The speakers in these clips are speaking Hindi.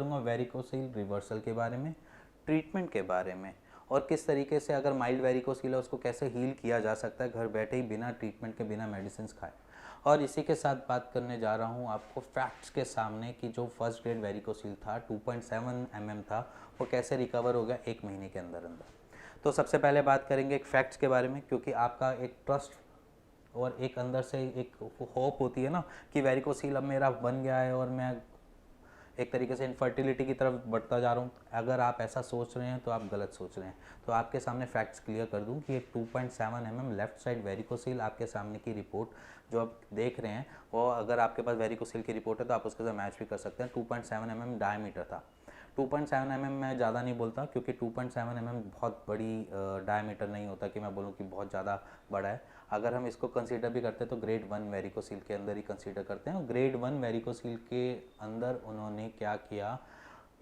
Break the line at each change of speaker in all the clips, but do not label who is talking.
करूँगा वेरिकोसील रिवर्सल के बारे में, ट्रीटमेंट के बारे में, और किस तरीके से अगर माइल्ड वेरिकोसील है उसको कैसे हील किया जा सकता है घर बैठे ही बिना ट्रीटमेंट के, बिना मेडिसिन खाए। और इसी के साथ बात करने जा रहा हूँ आपको फैक्ट्स के सामने कि जो फर्स्ट ग्रेड वेरिकोसील था 2.7 mm था, वो कैसे रिकवर हो गया 1 महीने के अंदर अंदर। तो सबसे पहले बात करेंगे एक फैक्ट्स के बारे में, क्योंकि आपका एक ट्रस्ट और एक अंदर से एक होप होती है ना कि वेरिकोसील अब मेरा बन गया है और मैं एक तरीके से इनफर्टिलिटी की तरफ बढ़ता जा रहा हूँ। अगर आप ऐसा सोच रहे हैं तो आप गलत सोच रहे हैं। तो आपके सामने फैक्ट्स क्लियर कर दूँ कि एक 2.7 mm लेफ्ट साइड वेरिकोसील आपके सामने की रिपोर्ट जो आप देख रहे हैं, वो अगर आपके पास वेरिकोसील की रिपोर्ट है तो आप उसके साथ मैच भी कर सकते हैं। 2.7 mm डायमीटर था। 2.7 mm मैं ज़्यादा नहीं बोलता, क्योंकि 2.7 mm बहुत बड़ी डायमीटर नहीं होता कि मैं बोलूँ कि बहुत ज़्यादा बड़ा है। अगर हम इसको कंसीडर भी करते हैं तो ग्रेड 1 वेरिकोसील के अंदर ही कंसीडर करते हैं। ग्रेड 1 वेरिकोसील के अंदर उन्होंने क्या किया,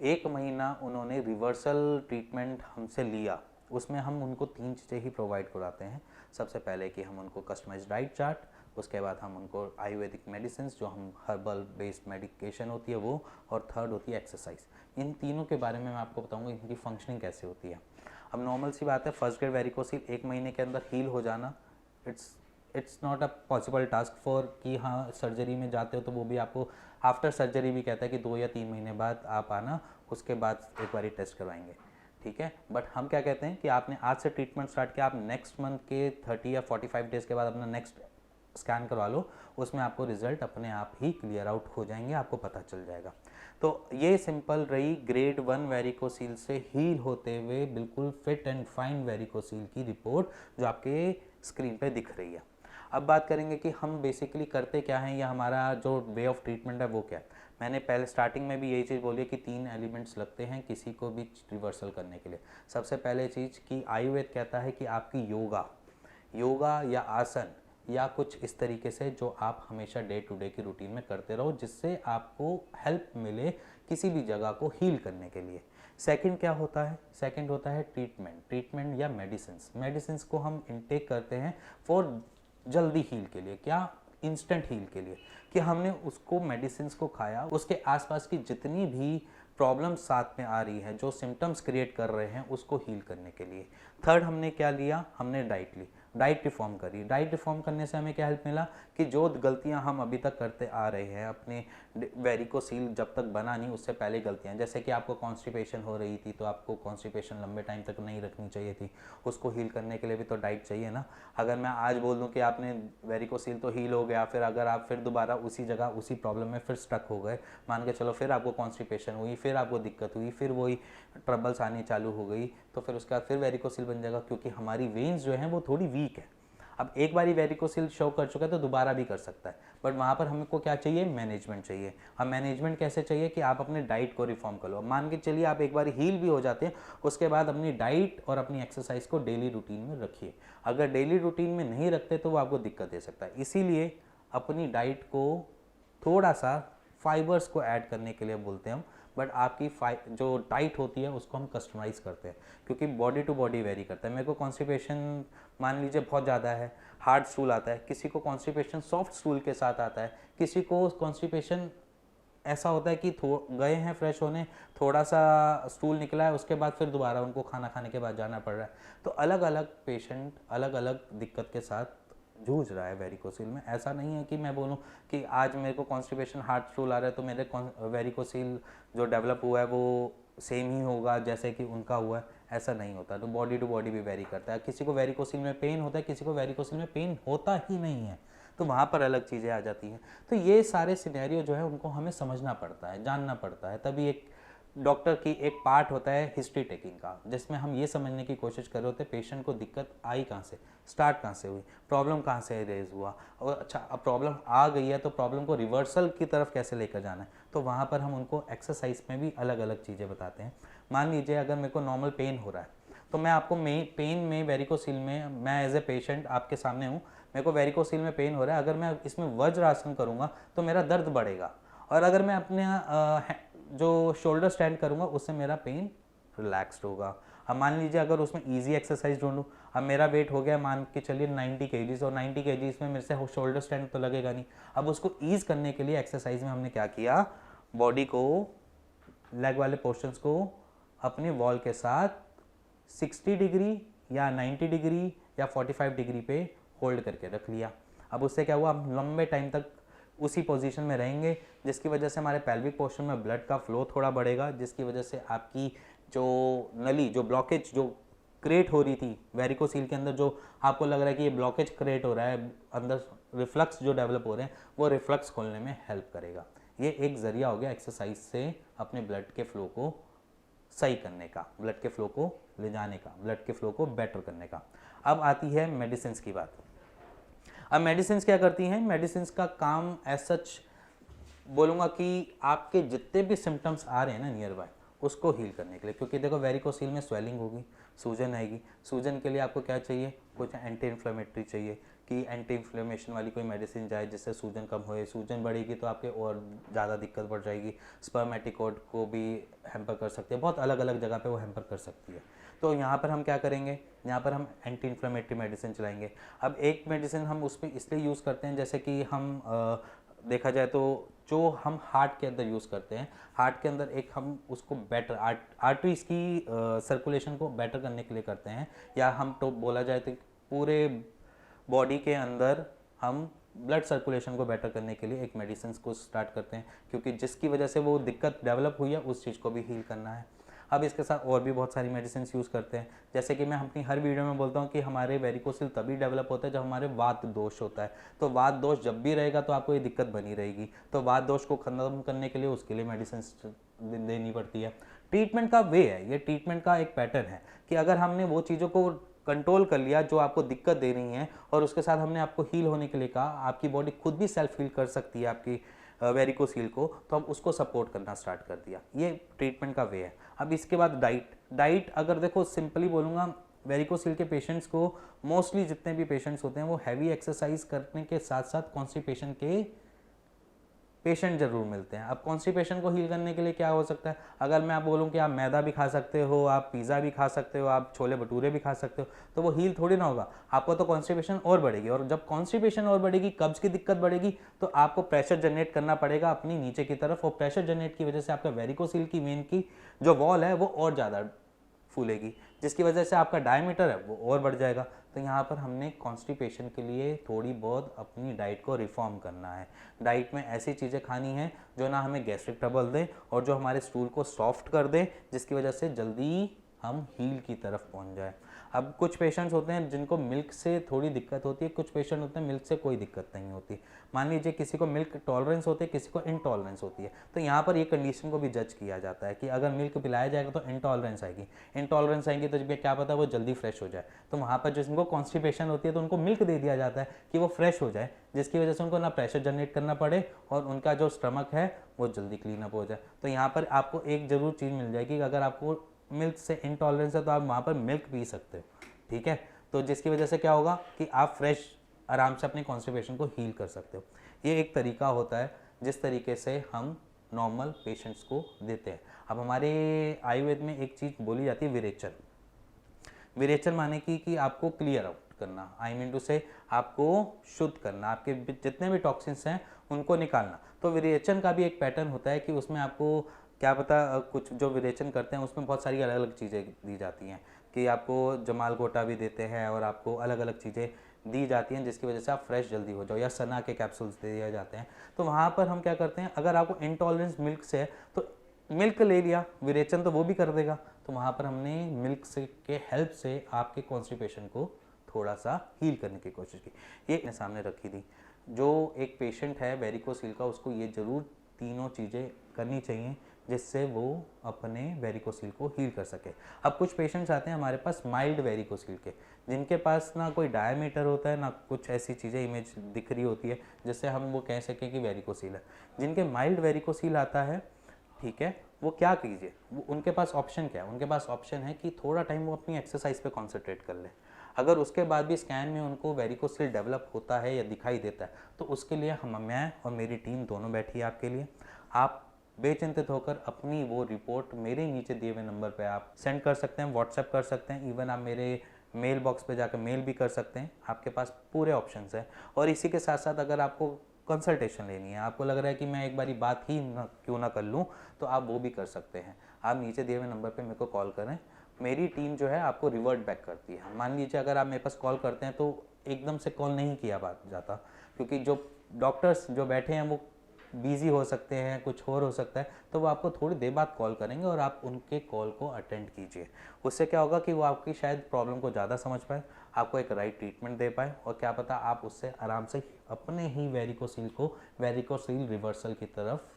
1 महीना उन्होंने रिवर्सल ट्रीटमेंट हमसे लिया। उसमें हम उनको 3 चीज़ें ही प्रोवाइड कराते हैं। सबसे पहले कि हम उनको कस्टमाइज डाइट चार्ट, उसके बाद हम उनको आयुर्वेदिक मेडिसिन जो हम हर्बल बेस्ड मेडिकेशन होती है वो, और थर्ड होती है एक्सरसाइज। इन तीनों के बारे में मैं आपको बताऊंगा इनकी फंक्शनिंग कैसे होती है। अब नॉर्मल सी बात है, फर्स्ट ग्रेड वेरिकोसील 1 महीने के अंदर हील हो जाना, it's not a possible task for कि हाँ सर्जरी में जाते हो तो वो भी आपको आफ्टर सर्जरी भी कहता है कि 2 या 3 महीने बाद आप आना, उसके बाद एक बारी टेस्ट करवाएंगे, ठीक है। बट हम क्या कहते हैं कि आपने आज से ट्रीटमेंट स्टार्ट किया, आप नेक्स्ट मंथ के 30 या 45 डेज़ के बाद अपना नेक्स्ट स्कैन करवा लो, उसमें आपको रिजल्ट अपने आप ही क्लियर आउट हो जाएंगे, आपको पता चल जाएगा। तो ये सिंपल रही ग्रेड 1 वेरिकोसील से हील होते हुए बिल्कुल फिट एंड फाइन वेरिकोसील की रिपोर्ट जो आपके स्क्रीन पे दिख रही है। अब बात करेंगे कि हम बेसिकली करते क्या हैं या हमारा जो वे ऑफ ट्रीटमेंट है वो क्या है। मैंने पहले स्टार्टिंग में भी यही चीज़ बोली है कि 3 एलिमेंट्स लगते हैं किसी को भी रिवर्सल करने के लिए। सबसे पहले चीज़ कि आयुर्वेद कहता है कि आपकी योगा या आसन या कुछ इस तरीके से जो आप हमेशा डे टू डे की रूटीन में करते रहो, जिससे आपको हेल्प मिले किसी भी जगह को हील करने के लिए। सेकंड क्या होता है, सेकंड होता है ट्रीटमेंट या मेडिसिन को हम इनटेक करते हैं फॉर जल्दी हील के लिए, क्या इंस्टेंट हील के लिए, कि हमने उसको मेडिसिन को खाया, उसके आसपास की जितनी भी प्रॉब्लम साथ में आ रही है, जो सिम्टम्स क्रिएट कर रहे हैं, उसको हील करने के लिए। थर्ड हमने क्या लिया, हमने डाइट ली, डाइट रिफॉर्म करी। डाइट रिफॉर्म करने से हमें क्या हेल्प मिला कि जो गलतियां हम अभी तक करते आ रहे हैं अपने वेरिकोसील जब तक बना नहीं उससे पहले गलतियां, जैसे कि आपको कॉन्स्टिपेशन हो रही थी तो आपको कॉन्स्टिपेशन लंबे टाइम तक नहीं रखनी चाहिए थी, उसको हील करने के लिए भी तो डाइट चाहिए ना। अगर मैं आज बोल दूं कि आपने वेरिकोसील तो हील हो गया, फिर अगर आप फिर दोबारा उसी जगह उसी प्रॉब्लम में फिर स्टक हो गए, मान के चलो फिर आपको कॉन्स्टिपेशन हुई, फिर आपको दिक्कत हुई, फिर वही ट्रबल्स आनी चालू हो गई, तो फिर उसके बाद फिर वेरिकोसील बन जाएगा, क्योंकि हमारी वेन्स जो हैं वो थोड़ी वीक है। अब एक बारी वेरिकोसील शो कर चुका है तो दोबारा भी कर सकता है, बट वहाँ पर हमको क्या चाहिए, मैनेजमेंट चाहिए। अब मैनेजमेंट कैसे चाहिए कि आप अपने डाइट को रिफॉर्म कर लो। अब मान के चलिए आप एक बार हील भी हो जाते हैं, उसके बाद अपनी डाइट और अपनी एक्सरसाइज को डेली रूटीन में रखिए। अगर डेली रूटीन में नहीं रखते तो वो आपको दिक्कत दे सकता है। इसीलिए अपनी डाइट को थोड़ा सा फाइबर्स को ऐड करने के लिए बोलते हैं हम, बट आपकी जो डाइट होती है उसको हम कस्टमाइज़ करते हैं, क्योंकि बॉडी टू बॉडी वेरी करता है। मेरे को कॉन्स्टिपेशन मान लीजिए बहुत ज़्यादा है, हार्ड स्टूल आता है, किसी को कॉन्स्टिपेशन सॉफ्ट स्टूल के साथ आता है, किसी को कॉन्स्टिपेशन ऐसा होता है कि गए हैं फ्रेश होने, थोड़ा सा स्टूल निकला है, उसके बाद फिर दोबारा उनको खाना खाने के बाद जाना पड़ रहा है। तो अलग अलग पेशेंट अलग अलग दिक्कत के साथ जूझ रहा है वेरिकोसील में। ऐसा नहीं है कि मैं बोलूं कि आज मेरे को कॉन्स्टिपेशन हार्ड स्टूल आ रहा है तो मेरे वेरिकोसील जो डेवलप हुआ है वो सेम ही होगा जैसे कि उनका हुआ है, ऐसा नहीं होता। तो बॉडी टू बॉडी भी वेरी करता है। किसी को वेरिकोसील में पेन होता है, किसी को वेरिकोसील में पेन होता ही नहीं है, तो वहाँ पर अलग चीज़ें आ जाती हैं। तो ये सारे सिनेरियो जो है उनको हमें समझना पड़ता है, जानना पड़ता है, तभी एक डॉक्टर की एक पार्ट होता है हिस्ट्री टेकिंग का, जिसमें हम ये समझने की कोशिश कर रहे होते हैं पेशेंट को दिक्कत आई कहाँ से, स्टार्ट कहाँ से हुई, प्रॉब्लम कहाँ से रेज हुआ, और अच्छा अब प्रॉब्लम आ गई है तो प्रॉब्लम को रिवर्सल की तरफ कैसे लेकर जाना है। तो वहाँ पर हम उनको एक्सरसाइज में भी अलग अलग चीज़ें बताते हैं। मान लीजिए अगर मेरे को नॉर्मल पेन हो रहा है तो मैं आपको पेन में वेरिकोसील में, मैं एज ए पेशेंट आपके सामने हूँ, मेरे को वेरिकोसील में पेन हो रहा है, अगर मैं इसमें वज्रासन करूँगा तो मेरा दर्द बढ़ेगा, और अगर मैं अपने जो शोल्डर स्टैंड करूँगा उससे मेरा पेन रिलैक्स्ड होगा। अब मान लीजिए अगर उसमें इजी एक्सरसाइज ढूंढूँ, अब मेरा वेट हो गया मान के चलिए 90 केजीज, और 90 केजीज में मेरे से शोल्डर स्टैंड तो लगेगा नहीं। अब उसको ईज करने के लिए एक्सरसाइज में हमने क्या किया, बॉडी को लेग वाले पोर्शंस को अपने वॉल के साथ 60 डिग्री या 90 डिग्री या 45 डिग्री पे होल्ड करके रख लिया। अब उससे क्या हुआ, हम लंबे टाइम तक उसी पोजीशन में रहेंगे, जिसकी वजह से हमारे पेल्विक पोर्शन में ब्लड का फ्लो थोड़ा बढ़ेगा, जिसकी वजह से आपकी जो नली, जो ब्लॉकेज जो क्रिएट हो रही थी वेरिकोसील के अंदर, जो आपको लग रहा है कि ये ब्लॉकेज क्रिएट हो रहा है, अंदर रिफ्लक्स जो डेवलप हो रहे हैं, वो रिफ्लक्स खोलने में हेल्प करेगा। ये एक ज़रिया हो गया एक्सरसाइज से अपने ब्लड के फ्लो को सही करने का, ब्लड के फ्लो को ले जाने का, ब्लड के फ्लो को बेटर करने का। अब आती है मेडिसिन की बात। अब मेडिसिन क्या करती हैं? मेडिसिन का काम एज सच बोलूँगा कि आपके जितने भी सिम्टम्स आ रहे हैं ना नियर बाय, उसको हील करने के लिए, क्योंकि देखो वेरिकोसील में स्वेलिंग होगी, सूजन आएगी, सूजन के लिए आपको क्या चाहिए, कुछ एंटी इन्फ्लेमेटरी चाहिए कि एंटी इन्फ्लेमेशन वाली कोई मेडिसिन जाए जिससे सूजन कम होए। सूजन बढ़ेगी तो आपके और ज़्यादा दिक्कत बढ़ जाएगी, स्पर्मेटिकोड को भी हैम्पर कर सकती है, बहुत अलग अलग जगह पे वो हैम्पर कर सकती है। तो यहाँ पर हम क्या करेंगे, यहाँ पर हम एंटी इन्फ्लेमेटरी मेडिसिन चलाएंगे। अब एक मेडिसिन हम उस पर इसलिए यूज़ करते हैं, जैसे कि हम देखा जाए तो जो हम हार्ट के अंदर यूज़ करते हैं, हार्ट के अंदर एक हम उसको बेटर आर्टरीज की सर्कुलेशन को बेटर करने के लिए करते हैं, या हम तो बोला जाए तो पूरे बॉडी के अंदर हम ब्लड सर्कुलेशन को बेटर करने के लिए एक मेडिसिन को स्टार्ट करते हैं, क्योंकि जिसकी वजह से वो दिक्कत डेवलप हुई है उस चीज़ को भी हील करना है। अब इसके साथ और भी बहुत सारी मेडिसिन यूज़ करते हैं, जैसे कि मैं अपनी हर वीडियो में बोलता हूँ कि हमारे वेरिकोसिल तभी डेवलप होता है जब हमारे वात दोष होता है। तो वात दोष जब भी रहेगा तो आपको ये दिक्कत बनी रहेगी, तो वात दोष को खत्म करने के लिए उसके लिए मेडिसिन देनी पड़ती है। ट्रीटमेंट का वे है, ये ट्रीटमेंट का एक पैटर्न है कि अगर हमने वो चीज़ों को कंट्रोल कर लिया जो आपको दिक्कत दे रही हैं, और उसके साथ हमने आपको हील होने के लिए कहा, आपकी बॉडी खुद भी सेल्फ हील कर सकती है आपकी वेरिकोसील को, तो हम उसको सपोर्ट करना स्टार्ट कर दिया। ये ट्रीटमेंट का वे है। अब इसके बाद डाइट अगर देखो सिंपली बोलूँगा, वेरिकोसील के पेशेंट्स को मोस्टली जितने भी पेशेंट्स होते हैं वो हैवी एक्सरसाइज करने के साथ साथ कॉन्स्टिपेशन के पेशेंट जरूर मिलते हैं। अब कॉन्स्टिपेशन को हील करने के लिए क्या हो सकता है, अगर मैं आप बोलूँ कि आप मैदा भी खा सकते हो, आप पिज़्ज़ा भी खा सकते हो, आप छोले भटूरे भी खा सकते हो, तो वो हील थोड़ी ना होगा, आपको तो कॉन्स्टिपेशन और बढ़ेगी, और जब कॉन्स्टिपेशन और बढ़ेगी, कब्ज की दिक्कत बढ़ेगी, तो आपको प्रेशर जनरेट करना पड़ेगा अपनी नीचे की तरफ, और प्रेशर जनरेट की वजह से आपका वेरिकोसील की वेन की जो वॉल है वो और ज़्यादा फूलेगी, जिसकी वजह से आपका डायमीटर है वो और बढ़ जाएगा। तो यहाँ पर हमने कॉन्स्टिपेशन के लिए थोड़ी बहुत अपनी डाइट को रिफॉर्म करना है। डाइट में ऐसी चीज़ें खानी है जो ना हमें गैस्ट्रिक ट्रबल दे और जो हमारे स्टूल को सॉफ्ट कर दे, जिसकी वजह से जल्दी हम हील की तरफ पहुँच जाए। अब कुछ पेशेंट्स होते हैं जिनको मिल्क से थोड़ी दिक्कत होती है, कुछ पेशेंट होते हैं मिल्क से कोई दिक्कत नहीं होती। मान लीजिए किसी को मिल्क टॉलरेंस होती है, किसी को इनटॉलरेंस होती है, तो यहाँ पर ये कंडीशन को भी जज किया जाता है कि अगर मिल्क पिलाया जाएगा तो इनटॉलरेंस आएगी, इनटॉलरेंस आएंगी तो क्या पता वो जल्दी फ्रेश हो जाए, तो वहाँ पर जिनको कॉन्स्टिपेशन होती है तो उनको मिल्क दे दिया जाता है कि वो फ्रेश हो जाए, जिसकी वजह से उनको ना प्रेशर जनरेट करना पड़े और उनका जो स्टमक है वो जल्दी क्लीन अप हो जाए। तो यहाँ पर आपको एक ज़रूर चीज़ मिल जाएगी, अगर आपको मिल्क से इनटॉलरेंस है तो आप वहाँ पर मिल्क पी सकते हो, ठीक है। तो जिसकी वजह से क्या होगा कि आप फ्रेश आराम से अपनी कॉन्स्टिपेशन को हील कर सकते हो। ये एक तरीका होता है जिस तरीके से हम नॉर्मल पेशेंट्स को देते हैं। अब हमारे आयुर्वेद में एक चीज़ बोली जाती है विरेचन। विरेचन माने कि आपको क्लियर आउट करना, आई मीन टू से आपको शुद्ध करना, आपके जितने भी टॉक्सिन्स हैं उनको निकालना। तो विरेचन का भी एक पैटर्न होता है कि उसमें आपको क्या पता, कुछ जो विरेचन करते हैं उसमें बहुत सारी अलग अलग चीज़ें दी जाती हैं कि आपको जमाल गोटा भी देते हैं और आपको अलग अलग चीज़ें दी जाती हैं जिसकी वजह से आप फ्रेश जल्दी हो जाओ, या सना के कैप्सूल्स दे दिए जाते हैं। तो वहाँ पर हम क्या करते हैं, अगर आपको इंटॉलरेंस मिल्क से है तो मिल्क ले लिया, विरेचन तो वो भी कर देगा, तो वहाँ पर हमने मिल्क से के हेल्प से आपके कॉन्स्टिपेशन को थोड़ा सा हील करने की कोशिश की। ये अपने सामने रखी थी। जो एक पेशेंट है वेरिकोसील का, उसको ये ज़रूर तीनों चीज़ें करनी चाहिए जिससे वो अपने वेरिकोसील को हील कर सके। अब कुछ पेशेंट्स आते हैं हमारे पास माइल्ड वेरिकोसील के, जिनके पास ना कोई डायमीटर होता है ना कुछ ऐसी चीज़ें इमेज दिख रही होती है जिससे हम वो कह सकें कि वेरिकोसील है। जिनके माइल्ड वेरिकोसील आता है, ठीक है, वो क्या कीजिए, वो उनके पास ऑप्शन क्या है, उनके पास ऑप्शन है कि थोड़ा टाइम वो अपनी एक्सरसाइज पे कॉन्सेंट्रेट कर ले। अगर उसके बाद भी स्कैन में उनको वेरिकोसील डेवलप होता है या दिखाई देता है तो उसके लिए मैं और मेरी टीम दोनों बैठी है आपके लिए। आप बेचिंतित होकर अपनी वो रिपोर्ट मेरे नीचे दिए हुए नंबर पे आप सेंड कर सकते हैं, व्हाट्सएप कर सकते हैं, इवन आप मेरे मेल बॉक्स पे जाकर मेल भी कर सकते हैं। आपके पास पूरे ऑप्शंस हैं। और इसी के साथ साथ अगर आपको कंसल्टेशन लेनी है, आपको लग रहा है कि मैं एक बारी बात ही क्यों ना कर लूँ, तो आप वो भी कर सकते हैं। आप नीचे दिए हुए नंबर पे मेरे को कॉल करें, मेरी टीम जो है आपको रिवर्ट बैक करती है। मान लीजिए अगर आप मेरे पास कॉल करते हैं तो एकदम से कॉल नहीं किया जाता, क्योंकि जो डॉक्टर्स जो बैठे हैं वो बिजी हो सकते हैं, कुछ और हो सकता है, तो वो आपको थोड़ी देर बाद कॉल करेंगे और आप उनके कॉल को अटेंड कीजिए। उससे क्या होगा कि वो आपकी शायद प्रॉब्लम को ज़्यादा समझ पाए, आपको एक राइट ट्रीटमेंट दे पाए, और क्या पता आप उससे आराम से अपने ही वेरिकोसील को वेरिकोसील रिवर्सल की तरफ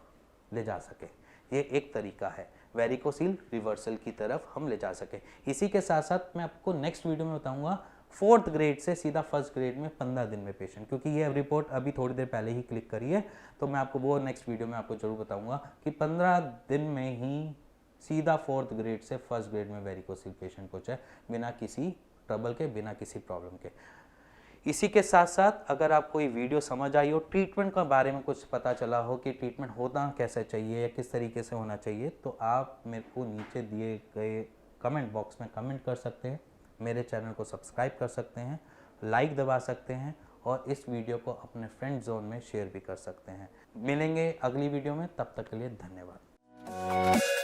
ले जा सके। ये एक तरीका है, वेरिकोसील रिवर्सल की तरफ हम ले जा सके। इसी के साथ साथ मैं आपको नेक्स्ट वीडियो में बताऊंगा 4th ग्रेड से सीधा 1st ग्रेड में 15 दिन में पेशेंट, क्योंकि ये रिपोर्ट अभी थोड़ी देर पहले ही क्लिक करी है, तो मैं आपको वो नेक्स्ट वीडियो में आपको जरूर बताऊंगा कि 15 दिन में ही सीधा 4th ग्रेड से 1st ग्रेड में वेरिकोसील पेशेंट पहुंचा है, बिना किसी ट्रबल के, बिना किसी प्रॉब्लम के। इसी के साथ साथ अगर आपको ये वीडियो समझ आई हो, ट्रीटमेंट के बारे में कुछ पता चला हो कि ट्रीटमेंट होना कैसे चाहिए या किस तरीके से होना चाहिए, तो आप मेरे को नीचे दिए गए कमेंट बॉक्स में कमेंट कर सकते हैं, मेरे चैनल को सब्सक्राइब कर सकते हैं, लाइक दबा सकते हैं, और इस वीडियो को अपने फ्रेंड जोन में शेयर भी कर सकते हैं। मिलेंगे अगली वीडियो में, तब तक के लिए धन्यवाद।